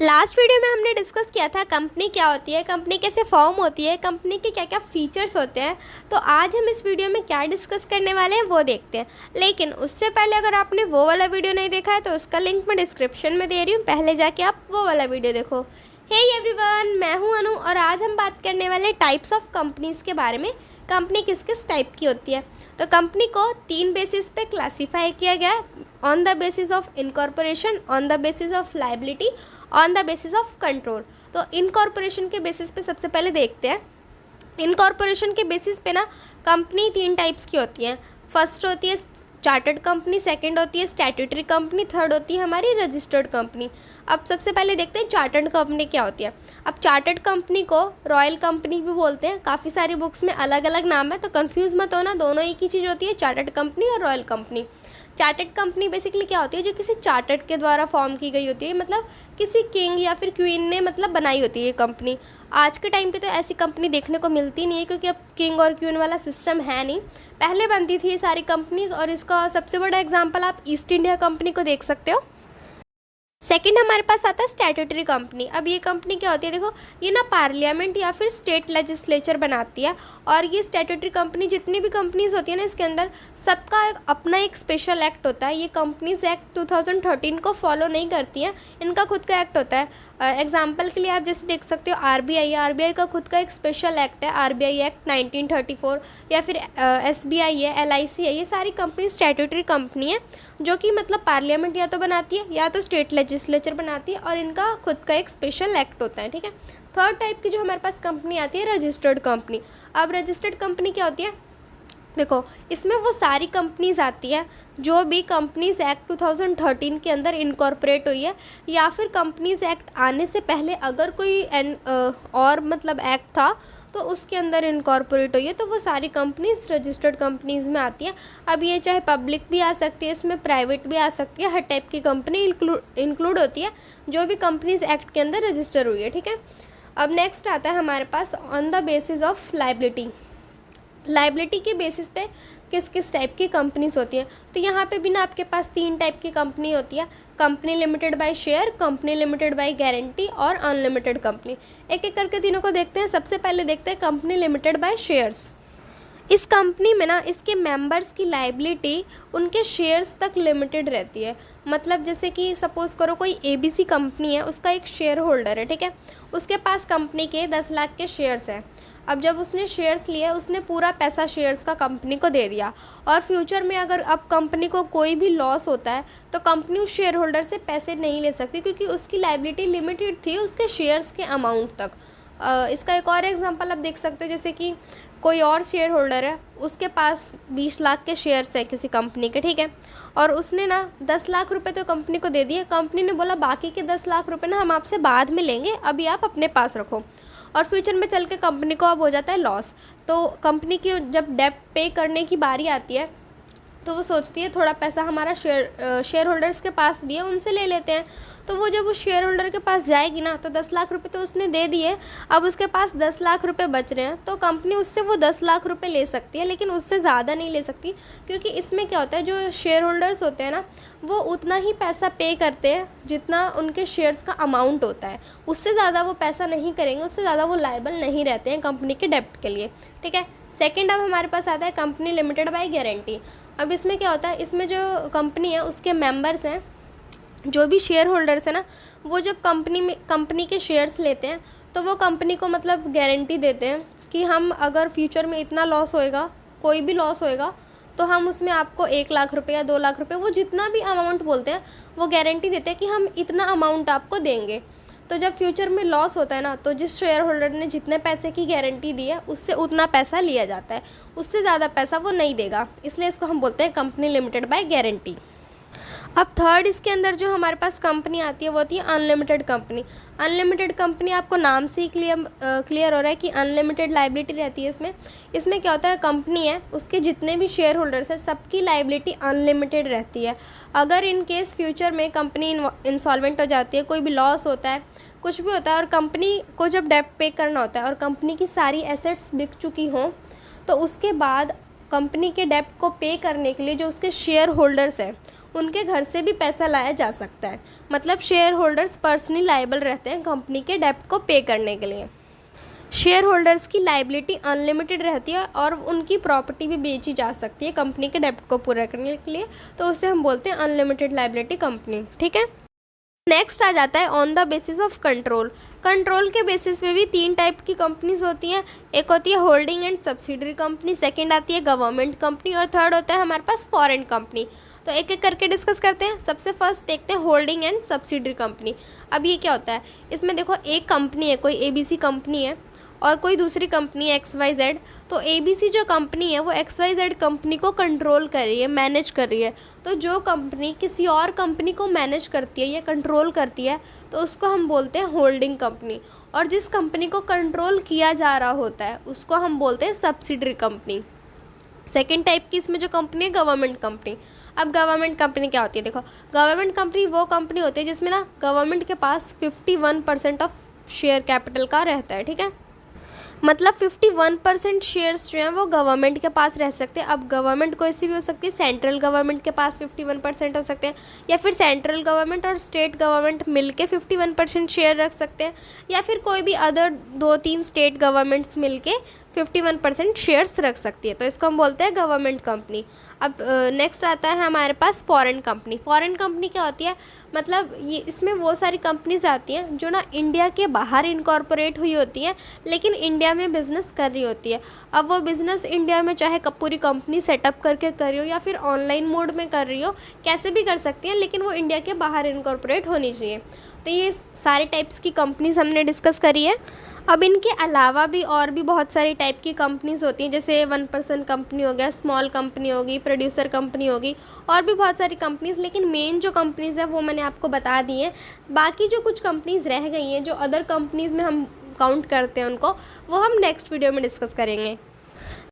Last video में हमने discuss किया था कंपनी क्या होती है, कंपनी कैसे फॉर्म होती है, कंपनी के क्या क्या फीचर्स होते हैं। तो आज हम इस वीडियो में क्या डिस्कस करने वाले हैं वो देखते हैं। लेकिन उससे पहले अगर आपने वो वाला वीडियो नहीं देखा है तो उसका लिंक मैं डिस्क्रिप्शन में दे रही हूँ, पहले जाके आप वो वाला वीडियो देखो। हे एवरीवन, मैं हूँ अनु और आज हम बात करने वाले टाइप्स ऑफ कंपनीज़ के बारे में। कंपनी किस किस टाइप की होती है। तो कंपनी को 3 बेसिस पे क्लासीफाई किया गया है, on the basis of incorporation, on the basis of liability, on the basis of control. तो इनकॉर्पोरेशन के बेसिस पे सबसे पहले देखते हैं। इनकॉर्पोरेशन के बेसिस पे ना कंपनी 3 टाइप्स की होती हैं। फर्स्ट होती है चार्टर्ड कंपनी, सेकंड होती है स्टैट्यूटरी कंपनी, थर्ड होती है हमारी रजिस्टर्ड कंपनी। अब सबसे पहले देखते हैं चार्टर्ड कंपनी क्या होती है। अब चार्टर्ड कंपनी को रॉयल कंपनी भी बोलते हैं, काफ़ी सारी बुक्स में अलग अलग नाम है तो कंफ्यूज मत होना, दोनों एक ही चीज़ होती है, चार्टर्ड कंपनी और royal company. Chartered company basically क्या होती है, जो किसी चार्टर्ड के द्वारा फॉर्म की गई होती है, मतलब किसी किंग या फिर क्वीन ने मतलब बनाई होती है ये कंपनी। आज के टाइम पे तो ऐसी कंपनी देखने को मिलती नहीं है क्योंकि अब किंग और क्वीन वाला सिस्टम है नहीं, पहले बनती थी ये सारी कंपनीज। और इसका सबसे बड़ा एग्जांपल आप ईस्ट इंडिया कंपनी को देख सकते हो। सेकंड हमारे पास आता है स्टैट्यूटरी कंपनी। अब ये कंपनी क्या होती है, देखो ये ना पार्लियामेंट या फिर स्टेट लेजिस्लेचर बनाती है। और ये स्टैट्यूटरी कंपनी जितनी भी कंपनीज होती है ना, इसके अंदर सबका अपना एक स्पेशल एक्ट होता है। ये कंपनीज एक्ट 2013 को फॉलो नहीं करती हैं, इनका खुद का एक्ट होता है। एग्जाम्पल के लिए आप जैसे देख सकते हो आरबीआई का खुद का एक स्पेशल एक्ट है, आरबीआई एक्ट 1934, या फिर एसबीआई है, एलआईसी है। ये सारी कंपनी स्टैट्यूटरी कंपनी है जो कि मतलब पार्लियामेंट या तो बनाती है या तो स्टेट लेजिस्लेचर बनाती है और इनका खुद का एक स्पेशल एक्ट होता है, ठीक है। थर्ड टाइप की जो हमारे पास कंपनी आती है रजिस्टर्ड कंपनी। अब रजिस्टर्ड कंपनी क्या होती है, देखो इसमें वो सारी कंपनीज आती है जो भी कंपनीज एक्ट 2013 के अंदर इनकॉर्पोरेट हुई है, या फिर कंपनीज एक्ट आने से पहले अगर कोई और मतलब एक्ट था तो उसके अंदर इनकॉर्पोरेट हुई है, तो वो सारी कंपनीज रजिस्टर्ड कंपनीज में आती है। अब ये चाहे पब्लिक भी आ सकती है, इसमें प्राइवेट भी आ सकती है, हर टाइप की कंपनी इंक्लूड होती है जो भी कंपनीज एक्ट के अंदर रजिस्टर हुई है, ठीक है। अब नेक्स्ट आता है हमारे pass on the basis of liability. Liability के बेसिस पे किस किस टाइप की कंपनीज होती है। तो यहाँ पे भी ना आपके पास 3 टाइप की कंपनी होती है, company limited by share, company limited by guarantee और अनलिमिटेड कंपनी। एक एक करके तीनों को देखते हैं। सबसे पहले देखते हैं कंपनी लिमिटेड बाय शेयर्स। इस कंपनी में ना इसके मेंबर्स की लाइबिलिटी उनके शेयर्स तक लिमिटेड रहती है। मतलब जैसे कि सपोज़ करो कोई एबीसी कंपनी है, उसका एक शेयर होल्डर है, ठीक है, उसके पास कंपनी के 10 लाख के शेयर्स हैं। अब जब उसने शेयर्स लिए, उसने पूरा पैसा शेयर्स का कंपनी को दे दिया, और फ्यूचर में अगर अब कंपनी को कोई भी लॉस होता है तो कंपनी उस शेयर होल्डर से पैसे नहीं ले सकती क्योंकि उसकी लाइबिलिटी लिमिटेड थी उसके शेयर्स के अमाउंट तक। इसका एक और एग्जांपल आप देख सकते हो, जैसे कि कोई और शेयर होल्डर है, उसके पास 20 लाख के शेयर्स हैं किसी कंपनी के, ठीक है, और उसने ना 10 लाख रुपए तो कंपनी को दे दिए। कंपनी ने बोला बाकी के 10 लाख रुपए ना हम आपसे बाद में लेंगे, अभी आप अपने पास रखो। और फ्यूचर में चल के कंपनी को अब हो जाता है लॉस, तो कंपनी की जब डेब्ट पे करने की बारी आती है तो वो सोचती है थोड़ा पैसा हमारा शेयर होल्डर्स के पास भी है, उनसे ले लेते हैं। तो वो जब उस शेयर होल्डर के पास जाएगी ना, तो 10 लाख रुपए तो उसने दे दिए, अब उसके पास 10 लाख रुपए बच रहे हैं, तो कंपनी उससे वो 10 लाख रुपए ले सकती है, लेकिन उससे ज़्यादा नहीं ले सकती। क्योंकि इसमें क्या होता है, जो शेयर होल्डर्स होते हैं ना, वो उतना ही पैसा पे करते हैं जितना उनके शेयर्स का अमाउंट होता है, उससे ज़्यादा वो पैसा नहीं करेंगे, उससे ज़्यादा वो लायबल नहीं रहते हैं कंपनी के डेब्ट के लिए, ठीक है। सेकेंड अब हमारे पास आता है कंपनी लिमिटेड बाय गारंटी। अब इसमें क्या होता है, इसमें जो कंपनी है उसके मेंबर्स हैं, जो भी शेयर होल्डर्स है ना, वो जब कंपनी के शेयर्स लेते हैं तो वो कंपनी को मतलब गारंटी देते हैं कि हम अगर फ्यूचर में इतना लॉस होएगा, कोई भी लॉस होएगा, तो हम उसमें आपको 1 लाख रुपए या 2 लाख रुपए, वो जितना भी अमाउंट बोलते हैं वो गारंटी देते हैं कि हम इतना अमाउंट आपको देंगे। तो जब फ्यूचर में लॉस होता है ना, तो जिस शेयर होल्डर ने जितने पैसे की गारंटी दी है उससे उतना पैसा लिया जाता है, उससे ज़्यादा पैसा वो नहीं देगा, इसलिए इसको हम बोलते हैं कंपनी लिमिटेड बाय गारंटी। अब थर्ड इसके अंदर जो हमारे पास कंपनी आती है वो होती है अनलिमिटेड कंपनी। अनलिमिटेड कंपनी आपको नाम से ही क्लियर हो रहा है कि अनलिमिटेड लाइबिलिटी रहती है इसमें क्या होता है, कंपनी है उसके जितने भी शेयर होल्डर्स हैं सबकी लाइबिलिटी अनलिमिटेड रहती है। अगर इन केस फ्यूचर में कंपनी इंसॉल्वेंट हो जाती है, कोई भी लॉस होता है, कुछ भी होता है, और कंपनी को जब डेब्ट पे करना होता है और कंपनी की सारी एसेट्स बिक चुकी हों, तो उसके बाद कंपनी के डेब्ट को पे करने के लिए जो उसके शेयर होल्डर्स हैं उनके घर से भी पैसा लाया जा सकता है। मतलब शेयर होल्डर्स पर्सनली लायबल रहते हैं कंपनी के डेब्ट को पे करने के लिए। शेयर होल्डर्स की लाइबिलिटी अनलिमिटेड रहती है और उनकी प्रॉपर्टी भी बेची जा सकती है कंपनी के डेब्ट को पूरा करने के लिए, तो उसे हम बोलते हैं अनलिमिटेड लाइबिलिटी कंपनी। ठीक है, नेक्स्ट आ जाता है on the basis of control. Control के बेसिस पे भी 3 टाइप की कंपनीज होती हैं। एक होती है holding and subsidiary company, second आती है गवर्नमेंट कंपनी और थर्ड होता है हमारे पास फॉरेन कंपनी। तो एक एक करके डिस्कस करते हैं। सबसे फर्स्ट देखते हैं होल्डिंग एंड सब्सिडरी कंपनी। अब ये क्या होता है, इसमें देखो एक कंपनी है, कोई ABC कंपनी है और कोई दूसरी कंपनी है XYZ। तो ABC जो कंपनी है वो XYZ कंपनी को कंट्रोल कर रही है, मैनेज कर रही है। तो जो कंपनी किसी और कंपनी को मैनेज करती है या कंट्रोल करती है तो उसको हम बोलते हैं होल्डिंग कंपनी। और जिस कंपनी को कंट्रोल किया जा रहा होता है उसको हम बोलते हैं सब्सिडरी कंपनी। सेकेंड टाइप की इसमें जो कंपनी है गवर्नमेंट कंपनी। अब गवर्नमेंट कंपनी क्या होती है, देखो गवर्नमेंट कंपनी वो कंपनी होती है जिसमें ना गवर्नमेंट के पास 51% ऑफ शेयर कैपिटल का रहता है। ठीक है, मतलब 51% शेयर्स जो हैं वो गवर्नमेंट के पास रह सकते हैं। अब गवर्नमेंट कोई सी भी हो सकती है, सेंट्रल गवर्नमेंट के पास 51% हो सकते हैं या फिर सेंट्रल गवर्नमेंट और स्टेट गवर्नमेंट मिलके 51% शेयर रख सकते हैं या फिर कोई भी अदर 2-3 स्टेट गवर्नमेंट्स मिलके 51% शेयर्स रख सकती है। तो इसको हम बोलते हैं गवर्नमेंट कंपनी। अब नेक्स्ट आता है हमारे पास फॉरेन कंपनी। फॉरेन कंपनी क्या होती है, मतलब ये इसमें वो सारी कंपनीज आती हैं जो ना इंडिया के बाहर इनकॉर्पोरेट हुई होती हैं लेकिन इंडिया में बिज़नेस कर रही होती है। अब वो बिज़नेस इंडिया में चाहे पूरी कंपनी सेटअप करके कर रही हो या फिर ऑनलाइन मोड में कर रही हो, कैसे भी कर सकती हैं, लेकिन वो इंडिया के बाहर इनकॉर्पोरेट होनी चाहिए। तो ये सारे टाइप्स की कंपनीज हमने डिस्कस करी है। अब इनके अलावा भी और भी बहुत सारी टाइप की कंपनीज होती हैं, जैसे 1% कंपनी हो गया, स्मॉल कंपनी होगी, प्रोड्यूसर कंपनी होगी और भी बहुत सारी कंपनीज। लेकिन मेन जो कंपनीज़ हैं वो मैंने आपको बता दी हैं। बाकी जो कुछ कंपनीज़ रह गई हैं जो अदर कंपनीज़ में हम काउंट करते हैं उनको, वो हम नेक्स्ट वीडियो में डिस्कस करेंगे।